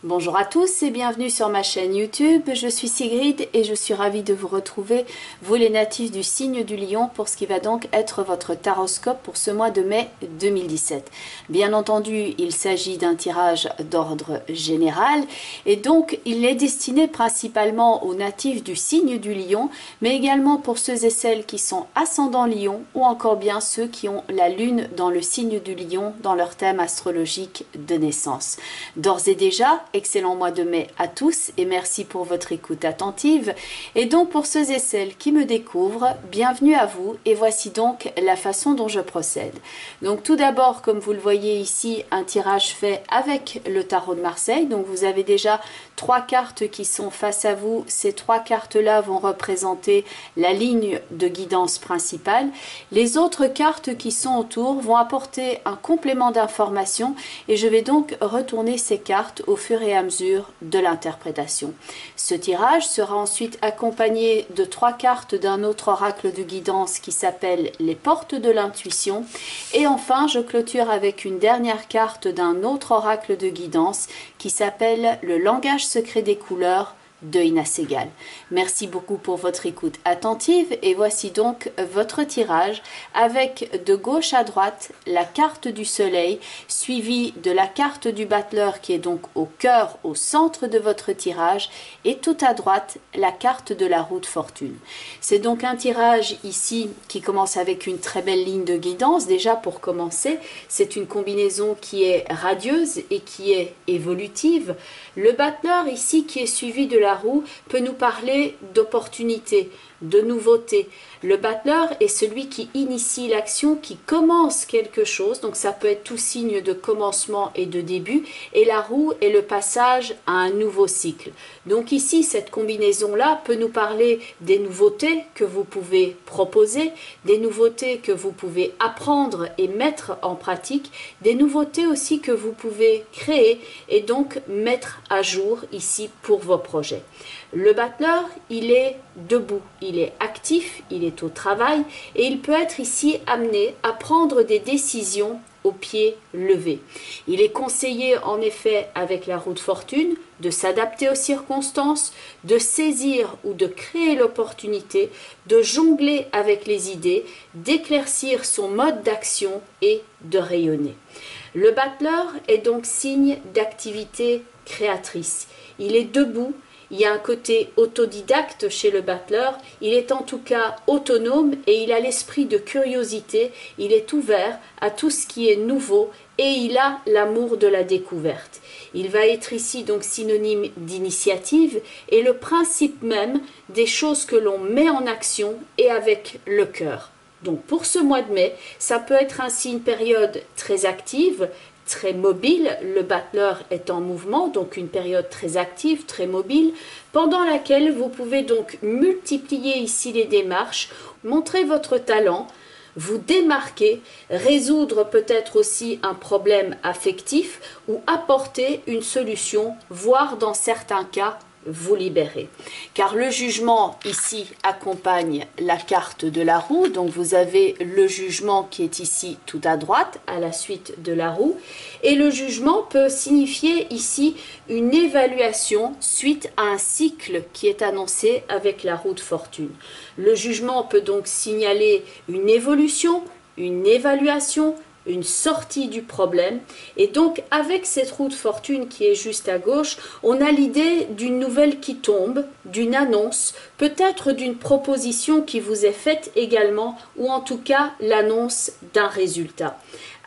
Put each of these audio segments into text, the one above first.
Bonjour à tous et bienvenue sur ma chaîne YouTube. Je suis Sigrid et je suis ravie de vous retrouver, vous les natifs du signe du lion, pour ce qui va donc être votre taroscope pour ce mois de mai 2017. Bien entendu, il s'agit d'un tirage d'ordre général et donc il est destiné principalement aux natifs du signe du lion, mais également pour ceux et celles qui sont ascendant lion ou encore bien ceux qui ont la lune dans le signe du lion dans leur thème astrologique de naissance. D'ores et déjà, excellent mois de mai à tous et merci pour votre écoute attentive. Et donc pour ceux et celles qui me découvrent, bienvenue à vous et voici donc la façon dont je procède. Donc tout d'abord, comme vous le voyez ici, un tirage fait avec le tarot de Marseille. Donc vous avez déjà 3 cartes qui sont face à vous. Ces 3 cartes-là vont représenter la ligne de guidance principale. Les autres cartes qui sont autour vont apporter un complément d'information et je vais donc retourner ces cartes au fur et à mesure de l'interprétation. Ce tirage sera ensuite accompagné de 3 cartes d'un autre oracle de guidance qui s'appelle les portes de l'intuition et enfin je clôture avec une dernière carte d'un autre oracle de guidance qui s'appelle le langage secret des couleurs de Ina Segal. Merci beaucoup pour votre écoute attentive et voici donc votre tirage avec de gauche à droite la carte du soleil suivie de la carte du battleur qui est donc au cœur, au centre de votre tirage et tout à droite la carte de la roue de fortune. C'est donc un tirage ici qui commence avec une très belle ligne de guidance. Déjà pour commencer, c'est une combinaison qui est radieuse et qui est évolutive. Le battleur ici qui est suivi de la roue peut nous parler d'opportunités, de nouveautés. Le battleur est celui qui initie l'action, qui commence quelque chose, donc ça peut être tout signe de commencement et de début, et la roue est le passage à un nouveau cycle. Donc ici, cette combinaison-là peut nous parler des nouveautés que vous pouvez proposer, des nouveautés que vous pouvez apprendre et mettre en pratique, des nouveautés aussi que vous pouvez créer et donc mettre à jour ici pour vos projets. Le battleur, il est debout, il est actif, il est au travail et il peut être ici amené à prendre des décisions au pied levé. Il est conseillé en effet avec la roue de fortune de s'adapter aux circonstances, de saisir ou de créer l'opportunité, de jongler avec les idées, d'éclaircir son mode d'action et de rayonner. Le battleur est donc signe d'activité créatrice. Il est debout. Il y a un côté autodidacte chez le battleur, il est en tout cas autonome et il a l'esprit de curiosité, il est ouvert à tout ce qui est nouveau et il a l'amour de la découverte. Il va être ici donc synonyme d'initiative et le principe même des choses que l'on met en action et avec le cœur. Donc pour ce mois de mai, ça peut être ainsi une période très active, très mobile, le battleur est en mouvement, donc une période très active, très mobile, pendant laquelle vous pouvez donc multiplier ici les démarches, montrer votre talent, vous démarquer, résoudre peut-être aussi un problème affectif ou apporter une solution, voire dans certains cas, vous libérer. Car le jugement ici accompagne la carte de la roue. Donc vous avez le jugement qui est ici tout à droite à la suite de la roue. Et le jugement peut signifier ici une évaluation suite à un cycle qui est annoncé avec la roue de fortune. Le jugement peut donc signaler une évolution, une évaluation, une sortie du problème et donc avec cette roue de fortune qui est juste à gauche, on a l'idée d'une nouvelle qui tombe, d'une annonce, peut-être d'une proposition qui vous est faite également ou en tout cas l'annonce d'un résultat.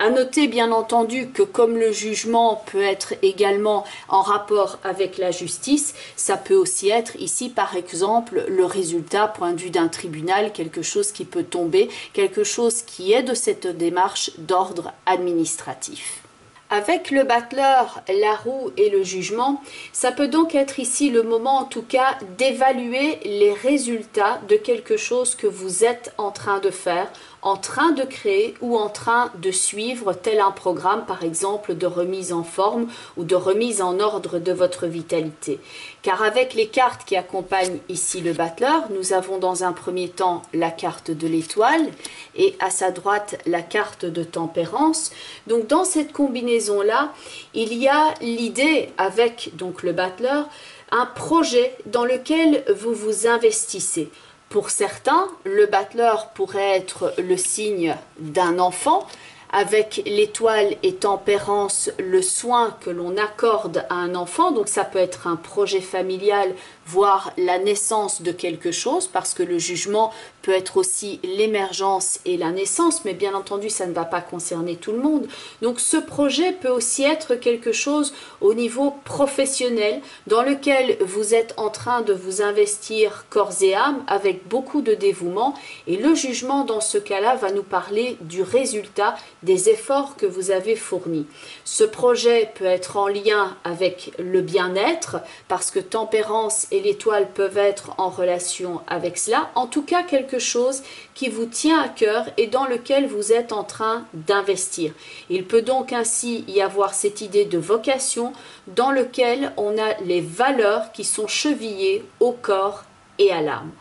À noter bien entendu que comme le jugement peut être également en rapport avec la justice, ça peut aussi être ici par exemple le résultat point de vue d'un tribunal, quelque chose qui peut tomber, quelque chose qui est de cette démarche d'ordre administratif. Avec le battleur, la roue et le jugement, ça peut donc être ici le moment en tout cas d'évaluer les résultats de quelque chose que vous êtes en train de faire en train de créer ou en train de suivre tel un programme, par exemple de remise en forme ou de remise en ordre de votre vitalité. Car avec les cartes qui accompagnent ici le battleur, nous avons dans un premier temps la carte de l'étoile et à sa droite la carte de tempérance. Donc dans cette combinaison-là, il y a l'idée avec donc le battleur, un projet dans lequel vous vous investissez. Pour certains, le battleur pourrait être le signe d'un enfant, avec l'étoile et tempérance, le soin que l'on accorde à un enfant. Donc ça peut être un projet familial, voire la naissance de quelque chose, parce que le jugement peut être aussi l'émergence et la naissance, mais bien entendu ça ne va pas concerner tout le monde. Donc ce projet peut aussi être quelque chose au niveau professionnel, dans lequel vous êtes en train de vous investir corps et âme avec beaucoup de dévouement, et le jugement dans ce cas-là va nous parler du résultat des efforts que vous avez fournis. Ce projet peut être en lien avec le bien-être, parce que tempérance et l'étoile peuvent être en relation avec cela. En tout cas, quelque chose qui vous tient à cœur et dans lequel vous êtes en train d'investir. Il peut donc ainsi y avoir cette idée de vocation dans lequel on a les valeurs qui sont chevillées au corps et à l'âme.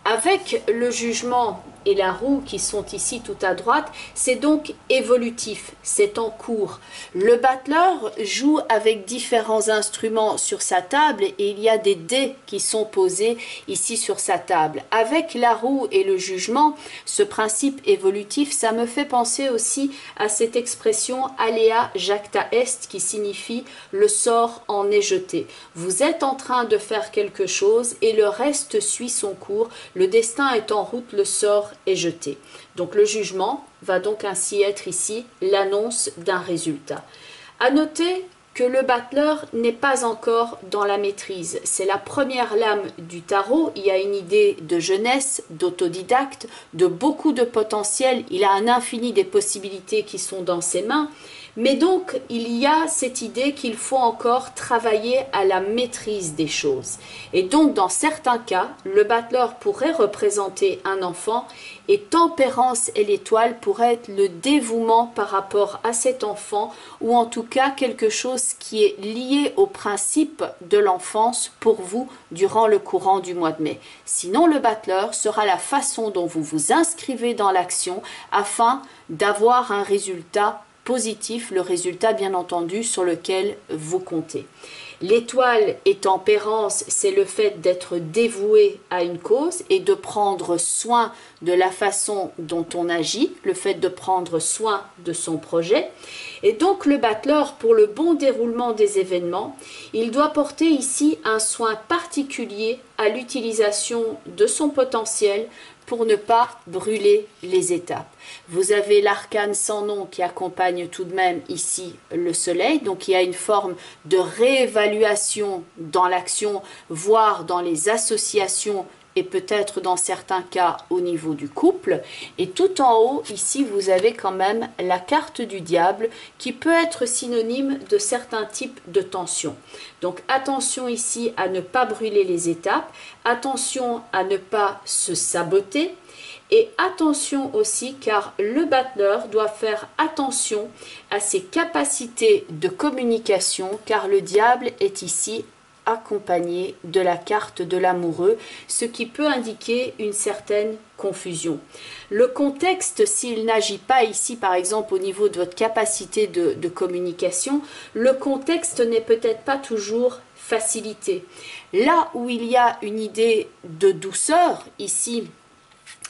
Avec le jugement et la roue qui sont ici tout à droite, c'est donc évolutif, c'est en cours. Le battleur joue avec différents instruments sur sa table et il y a des dés qui sont posés ici sur sa table. Avec la roue et le jugement, ce principe évolutif, ça me fait penser aussi à cette expression alea jacta est qui signifie le sort en est jeté. Vous êtes en train de faire quelque chose et le reste suit son cours. Le destin est en route, le sort est jeté. Donc le jugement va donc ainsi être ici l'annonce d'un résultat. À noter que le battleur n'est pas encore dans la maîtrise. C'est la première lame du tarot. Il y a une idée de jeunesse, d'autodidacte, de beaucoup de potentiel. Il a un infini des possibilités qui sont dans ses mains. Mais donc, il y a cette idée qu'il faut encore travailler à la maîtrise des choses. Et donc, dans certains cas, le battleur pourrait représenter un enfant et tempérance et l'étoile pourraient être le dévouement par rapport à cet enfant ou en tout cas quelque chose qui est lié au principe de l'enfance pour vous durant le courant du mois de mai. Sinon, le battleur sera la façon dont vous vous inscrivez dans l'action afin d'avoir un résultat positif, le résultat bien entendu sur lequel vous comptez. L'étoile et tempérance, c'est le fait d'être dévoué à une cause et de prendre soin de la façon dont on agit, le fait de prendre soin de son projet. Et donc le battleur, pour le bon déroulement des événements, il doit porter ici un soin particulier à l'utilisation de son potentiel pour ne pas brûler les étapes. Vous avez l'arcane sans nom qui accompagne tout de même ici le soleil, donc il y a une forme de réévaluation dans l'action, voire dans les associations et peut-être dans certains cas au niveau du couple. Et tout en haut, ici, vous avez quand même la carte du diable qui peut être synonyme de certains types de tensions. Donc attention ici à ne pas brûler les étapes, attention à ne pas se saboter et attention aussi car le battleur doit faire attention à ses capacités de communication car le diable est ici accompagné de la carte de l'amoureux, ce qui peut indiquer une certaine confusion. Le contexte, s'il n'agit pas ici par exemple au niveau de votre capacité de communication, le contexte n'est peut-être pas toujours facilité. Là où il y a une idée de douceur, ici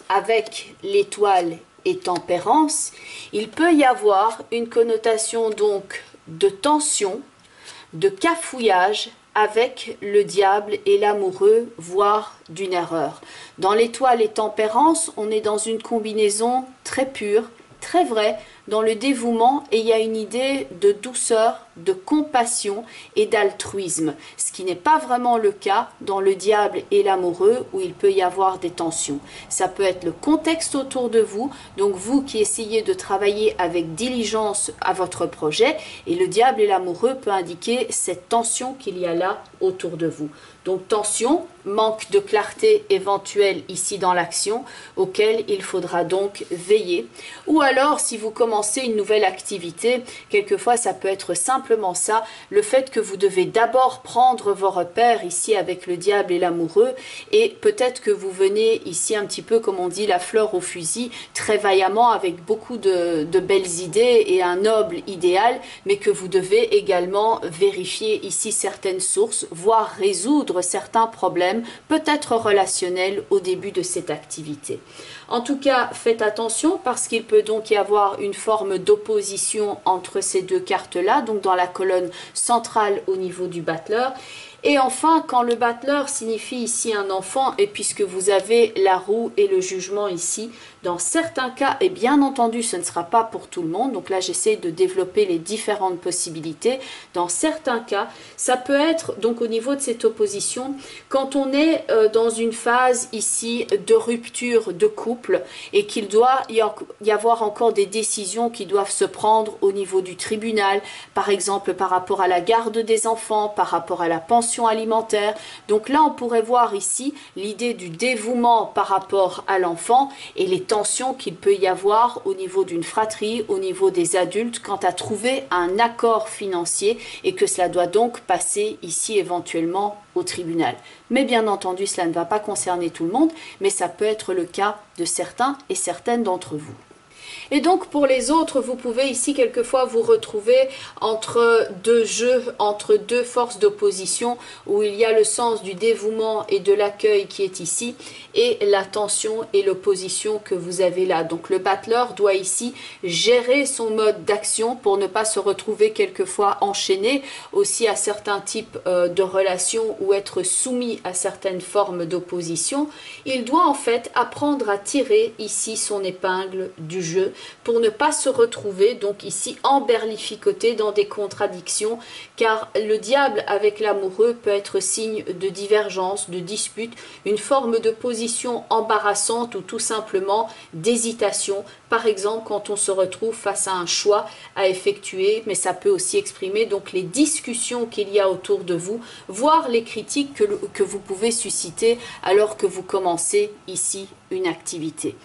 avec l'étoile et tempérance, il peut y avoir une connotation donc de tension, de cafouillage, avec le diable et l'amoureux, voire d'une erreur. Dans l'étoile et tempérance, on est dans une combinaison très pure, très vraie, dans le dévouement et il y a une idée de douceur, de compassion et d'altruisme, ce qui n'est pas vraiment le cas dans le diable et l'amoureux où il peut y avoir des tensions. Ça peut être le contexte autour de vous, donc vous qui essayez de travailler avec diligence à votre projet, et le diable et l'amoureux peut indiquer cette tension qu'il y a là autour de vous. Donc tension, manque de clarté éventuelle ici dans l'action, auquel il faudra donc veiller. Ou alors, si vous commencez une nouvelle activité, quelquefois ça peut être simplement ça, le fait que vous devez d'abord prendre vos repères ici avec le diable et l'amoureux, et peut-être que vous venez ici un petit peu, comme on dit, la fleur au fusil, très vaillamment avec beaucoup de belles idées et un noble idéal, mais que vous devez également vérifier ici certaines sources, voire résoudre certains problèmes, peut-être relationnels au début de cette activité. En tout cas, faites attention parce qu'il peut donc y avoir une forme d'opposition entre ces deux cartes-là, donc dans la colonne centrale au niveau du battleur. Et enfin, quand le battleur signifie ici un enfant, et puisque vous avez la roue et le jugement ici, dans certains cas, et bien entendu ce ne sera pas pour tout le monde, donc là j'essaie de développer les différentes possibilités, dans certains cas, ça peut être, donc au niveau de cette opposition, quand on est dans une phase ici de rupture de couple, et qu'il doit y avoir encore des décisions qui doivent se prendre au niveau du tribunal, par exemple par rapport à la garde des enfants, par rapport à la pension alimentaire. Donc là, on pourrait voir ici l'idée du dévouement par rapport à l'enfant et les tensions qu'il peut y avoir au niveau d'une fratrie, au niveau des adultes, quant à trouver un accord financier et que cela doit donc passer ici éventuellement au tribunal. Mais bien entendu, cela ne va pas concerner tout le monde, mais ça peut être le cas de certains et certaines d'entre vous. Et donc pour les autres, vous pouvez ici quelquefois vous retrouver entre deux jeux, entre deux forces d'opposition où il y a le sens du dévouement et de l'accueil qui est ici et la tension et l'opposition que vous avez là. Donc le battleur doit ici gérer son mode d'action pour ne pas se retrouver quelquefois enchaîné aussi à certains types de relations ou être soumis à certaines formes d'opposition. Il doit en fait apprendre à tirer ici son épingle du jeu pour ne pas se retrouver donc ici emberlificoté dans des contradictions, car le diable avec l'amoureux peut être signe de divergence, de dispute, une forme de position embarrassante ou tout simplement d'hésitation, par exemple quand on se retrouve face à un choix à effectuer, mais ça peut aussi exprimer donc les discussions qu'il y a autour de vous, voire les critiques que vous pouvez susciter alors que vous commencez ici une activité.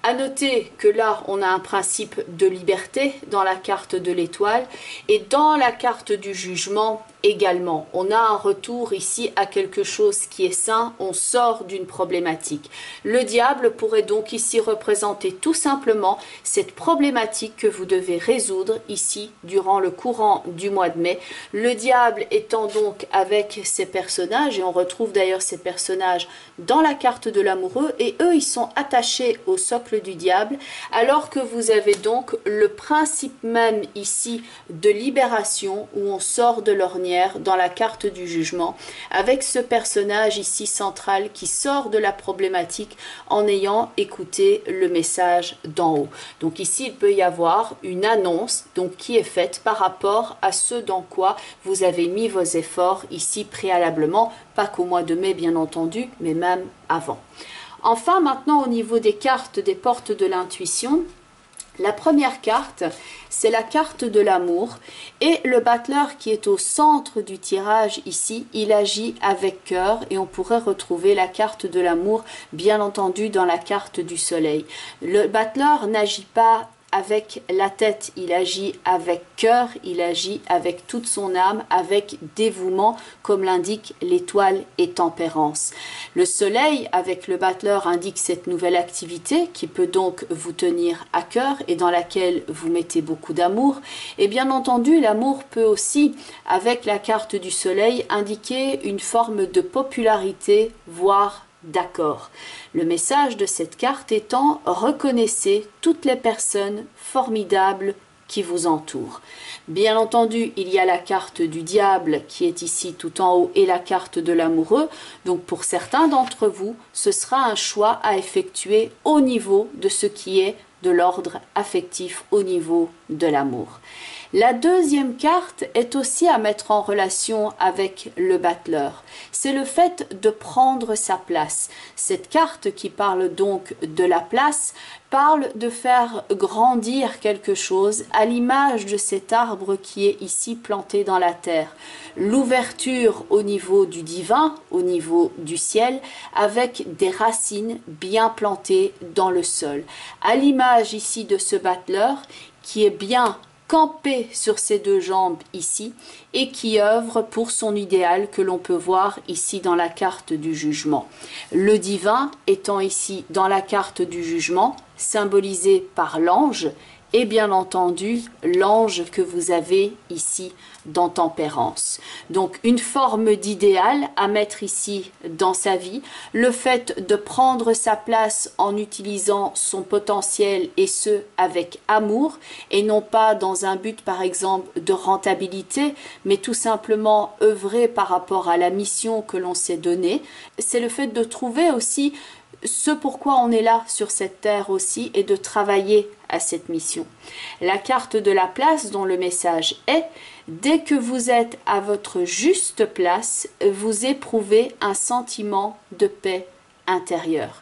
À noter que là, on a un principe de liberté dans la carte de l'étoile et dans la carte du jugement également. On a un retour ici à quelque chose qui est sain, on sort d'une problématique. Le diable pourrait donc ici représenter tout simplement cette problématique que vous devez résoudre ici durant le courant du mois de mai. Le diable étant donc avec ces personnages, et on retrouve d'ailleurs ces personnages dans la carte de l'amoureux, et eux ils sont attachés au socle du diable, alors que vous avez donc le principe même ici de libération où on sort de l'ornière dans la carte du jugement, avec ce personnage ici central qui sort de la problématique en ayant écouté le message d'en haut. Donc ici il peut y avoir une annonce donc qui est faite par rapport à ce dans quoi vous avez mis vos efforts ici préalablement, pas qu'au mois de mai bien entendu, mais même avant. Enfin, maintenant au niveau des cartes des portes de l'intuition, la première carte, c'est la carte de l'amour et le battleur qui est au centre du tirage ici, il agit avec cœur et on pourrait retrouver la carte de l'amour bien entendu dans la carte du soleil. Le battleur n'agit pas avec la tête, il agit avec cœur, il agit avec toute son âme, avec dévouement, comme l'indique l'étoile et tempérance. Le soleil, avec le battleur, indique cette nouvelle activité qui peut donc vous tenir à cœur et dans laquelle vous mettez beaucoup d'amour. Et bien entendu, l'amour peut aussi, avec la carte du soleil, indiquer une forme de popularité, voire d'accord. Le message de cette carte étant: reconnaissez toutes les personnes formidables qui vous entourent. Bien entendu, il y a la carte du diable qui est ici tout en haut et la carte de l'amoureux. Donc pour certains d'entre vous, ce sera un choix à effectuer au niveau de ce qui est de l'ordre affectif au niveau de l'amour. La deuxième carte est aussi à mettre en relation avec le battleur. C'est le fait de prendre sa place. Cette carte qui parle donc de la place parle de faire grandir quelque chose à l'image de cet arbre qui est ici planté dans la terre. L'ouverture au niveau du divin, au niveau du ciel, avec des racines bien plantées dans le sol. À l'image ici de ce battleur qui est bien campé sur ses deux jambes ici et qui œuvre pour son idéal que l'on peut voir ici dans la carte du jugement. Le divin étant ici dans la carte du jugement, symbolisé par l'ange et bien entendu l'ange que vous avez ici dans Tempérance. Donc une forme d'idéal à mettre ici dans sa vie, le fait de prendre sa place en utilisant son potentiel et ce avec amour et non pas dans un but par exemple de rentabilité mais tout simplement œuvrer par rapport à la mission que l'on s'est donnée. C'est le fait de trouver aussi ce pourquoi on est là sur cette terre aussi et de travailler à cette mission. La carte de la place dont le message est: dès que vous êtes à votre juste place, vous éprouvez un sentiment de paix intérieure.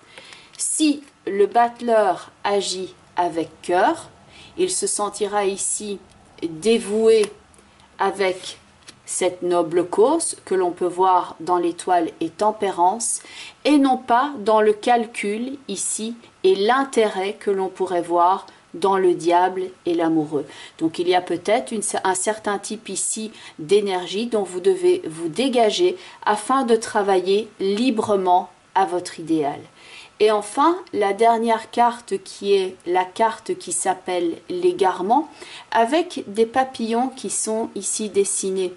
Si le battleur agit avec cœur, il se sentira ici dévoué avec cette noble cause que l'on peut voir dans l'étoile et Tempérance, et non pas dans le calcul ici et l'intérêt que l'on pourrait voir dans le diable et l'amoureux. Donc il y a peut-être un certain type ici d'énergie dont vous devez vous dégager afin de travailler librement à votre idéal. Et enfin, la dernière carte qui est la carte qui s'appelle l'égarement, avec des papillons qui sont ici dessinés.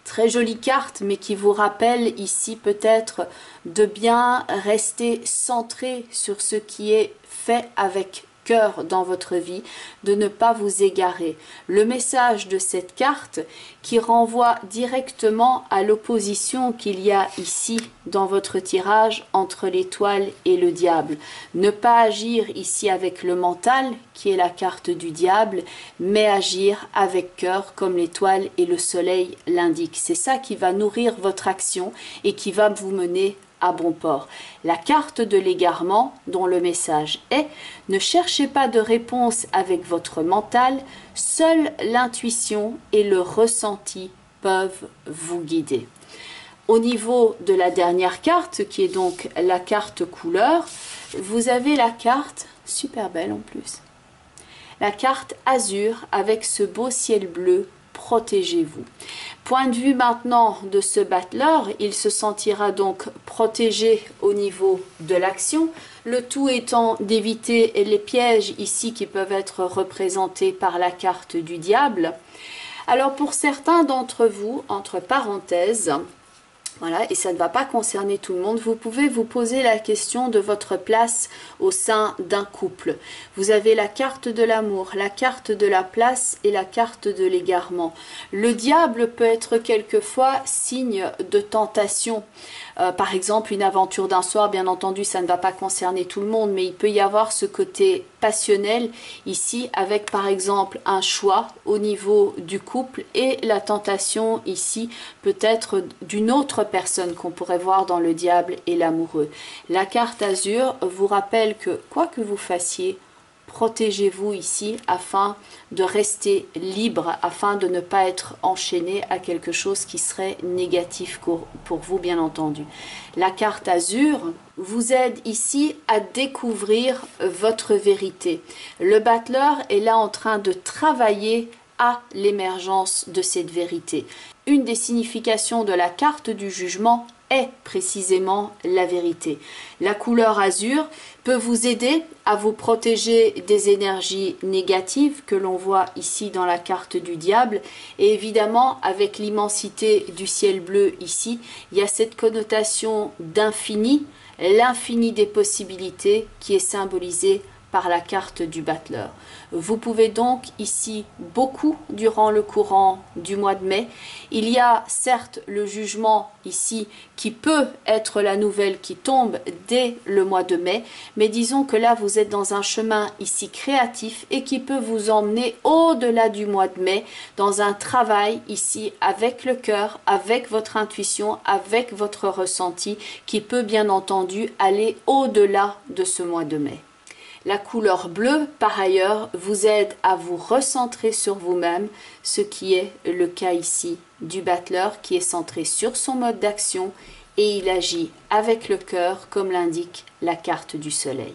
Très jolie carte, mais qui vous rappelle ici peut-être de bien rester centré sur ce qui est fait avec cœur dans votre vie, de ne pas vous égarer. Le message de cette carte qui renvoie directement à l'opposition qu'il y a ici dans votre tirage entre l'étoile et le diable. Ne pas agir ici avec le mental, qui est la carte du diable, mais agir avec cœur comme l'étoile et le soleil l'indiquent. C'est ça qui va nourrir votre action et qui va vous mener à bon port. La carte de l'égarement, dont le message est: ne cherchez pas de réponse avec votre mental, seule l'intuition et le ressenti peuvent vous guider. Au niveau de la dernière carte, qui est donc la carte couleur, vous avez la carte, super belle en plus, la carte azur avec ce beau ciel bleu. Protégez-vous. Point de vue maintenant de ce battleur, il se sentira donc protégé au niveau de l'action, le tout étant d'éviter les pièges ici qui peuvent être représentés par la carte du diable. Alors pour certains d'entre vous, entre parenthèses, voilà, et ça ne va pas concerner tout le monde, vous pouvez vous poser la question de votre place au sein d'un couple. Vous avez la carte de l'amour, la carte de la place et la carte de l'égarement. Le diable peut être quelquefois signe de tentation. Par exemple, une aventure d'un soir, bien entendu, ça ne va pas concerner tout le monde, mais il peut y avoir ce côté passionnel ici avec par exemple un choix au niveau du couple et la tentation ici peut-être d'une autre personne qu'on pourrait voir dans le diable et l'amoureux. La carte azur vous rappelle que quoi que vous fassiez, protégez-vous ici afin de rester libre, afin de ne pas être enchaîné à quelque chose qui serait négatif pour vous, bien entendu. La carte azur vous aide ici à découvrir votre vérité. Le battleur est là en train de travailler à l'émergence de cette vérité. Une des significations de la carte du jugement est précisément la vérité. La couleur azur peut vous aider à vous protéger des énergies négatives que l'on voit ici dans la carte du diable, et évidemment avec l'immensité du ciel bleu ici, il y a cette connotation d'infini, l'infini des possibilités qui est symbolisée par la carte du battleur. Vous pouvez donc ici beaucoup durant le courant du mois de mai. Il y a certes le jugement ici qui peut être la nouvelle qui tombe dès le mois de mai, mais disons que là vous êtes dans un chemin ici créatif et qui peut vous emmener au-delà du mois de mai dans un travail ici avec le cœur, avec votre intuition, avec votre ressenti qui peut bien entendu aller au-delà de ce mois de mai. La couleur bleue, par ailleurs, vous aide à vous recentrer sur vous-même, ce qui est le cas ici du battleur qui est centré sur son mode d'action et il agit avec le cœur comme l'indique la carte du soleil.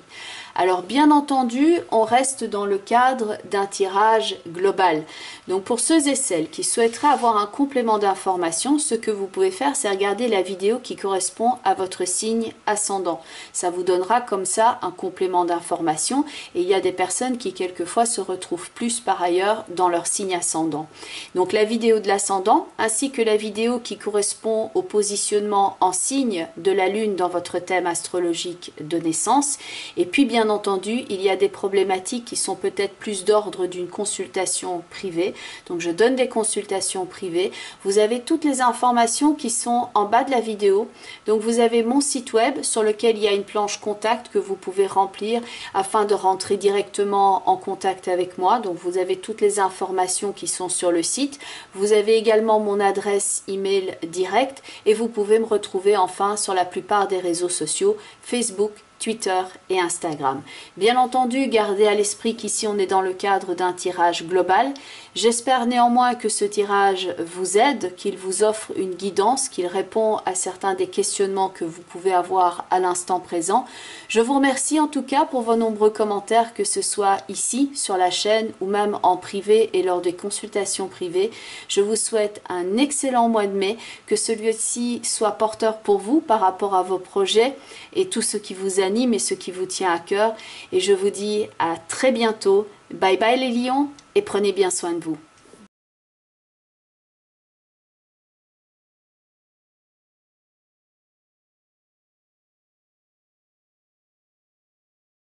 Alors bien entendu, on reste dans le cadre d'un tirage global. Donc pour ceux et celles qui souhaiteraient avoir un complément d'information, ce que vous pouvez faire, c'est regarder la vidéo qui correspond à votre signe ascendant. Ça vous donnera comme ça un complément d'information et il y a des personnes qui quelquefois se retrouvent plus par ailleurs dans leur signe ascendant. Donc la vidéo de l'ascendant ainsi que la vidéo qui correspond au positionnement en signe de la lune dans votre thème astrologique de naissance. Et puis bien entendu, il y a des problématiques qui sont peut-être plus d'ordre d'une consultation privée. Donc je donne des consultations privées. Vous avez toutes les informations qui sont en bas de la vidéo. Donc vous avez mon site web sur lequel il y a une planche contact que vous pouvez remplir afin de rentrer directement en contact avec moi. Donc vous avez toutes les informations qui sont sur le site. Vous avez également mon adresse email directe et vous pouvez me retrouver enfin sur la plupart des réseaux sociaux, Facebook, Twitter et Instagram. Bien entendu, gardez à l'esprit qu'ici on est dans le cadre d'un tirage global. J'espère néanmoins que ce tirage vous aide, qu'il vous offre une guidance, qu'il répond à certains des questionnements que vous pouvez avoir à l'instant présent. Je vous remercie en tout cas pour vos nombreux commentaires, que ce soit ici sur la chaîne ou même en privé et lors des consultations privées. Je vous souhaite un excellent mois de mai, que celui-ci soit porteur pour vous par rapport à vos projets et tout ce qui vous anime et ce qui vous tient à cœur. Et je vous dis à très bientôt. Bye bye les lions et prenez bien soin de vous.